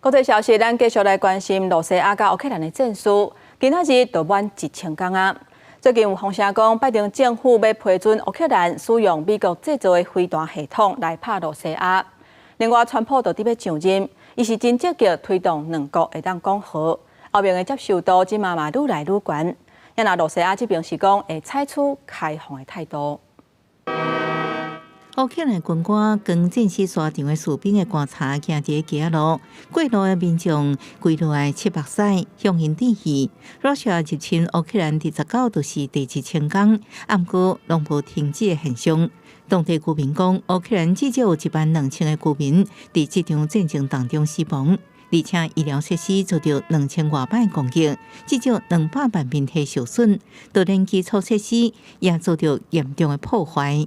国际消息，咱继续来关心罗西亚甲乌克兰的战事。今仔日就满1000天啊！最近有风声讲，拜登政府要批准乌克兰使用美国制造的飞弹系统来拍罗西亚。另外，川普就伫要上任，伊是真积极推动两国会当讲和，后面的接受度即嘛愈来愈悬。也那罗西亚这边是讲会采取开放的态度。乌克兰军官跟战士山场的士兵的观察行伫街路，过路的民众跪落来七目屎，向因致意。罗西亚入侵乌克兰第19就是第1000天，暗过拢无停止的现象。当地居民讲，乌克兰至少有12000个居民伫这场战争当中死亡，而且医疗设施遭到2000多摆攻击，至少200万民体受损，就连基础设施也遭到严重的破坏。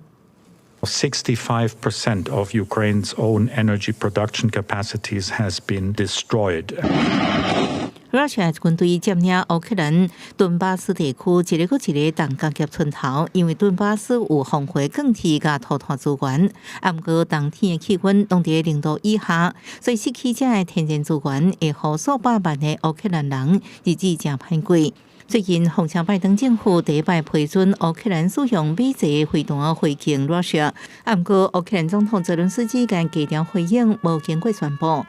65% of Ukraine's own energy production capacities has been destroyed. 罗西亚军队占领乌克兰顿巴斯地区一个又一个当工业村头，因为顿巴斯有丰富更替甲土炭资源，不过冬天的气温拢伫0度以下，所以失去这的天然资源，会予数百万的乌克兰人日子真歹过。最近，奉请拜登政府第一摆批准乌克兰使用美制飞弹回敬罗西亚，不过乌克兰总统泽伦斯基间低调回应，无经过宣布。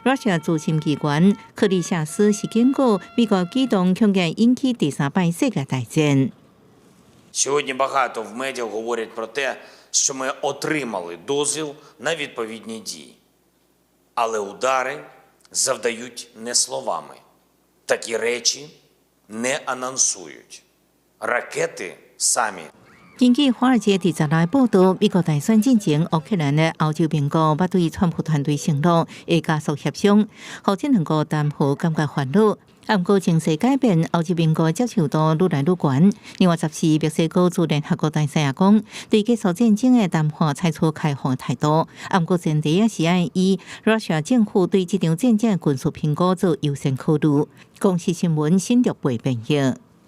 罗西亚驻心机关克里夏斯是警告美国启动恐惊引起第3摆世界大战。Сьогодні багато в медіа говорять про те, що ми отримали дозвіл на відповідні дії. Але удари завдають не словами. Такі речі не анонсують. Ракети самі. 根据华尔街第10来报道，美国大选进前，乌克兰的欧洲盟国捌对川普团队承诺会加速协商，后这两个谈判感觉烦恼。不过情势改变，欧洲盟国接受度愈来愈悬。另外14，墨西哥驻联合国大使也讲，对结束战争的谈判采取开放的态度。不过前提也是要以罗西亚政府对这场战争的军事评估做优先考虑。公视新闻新竹报报道。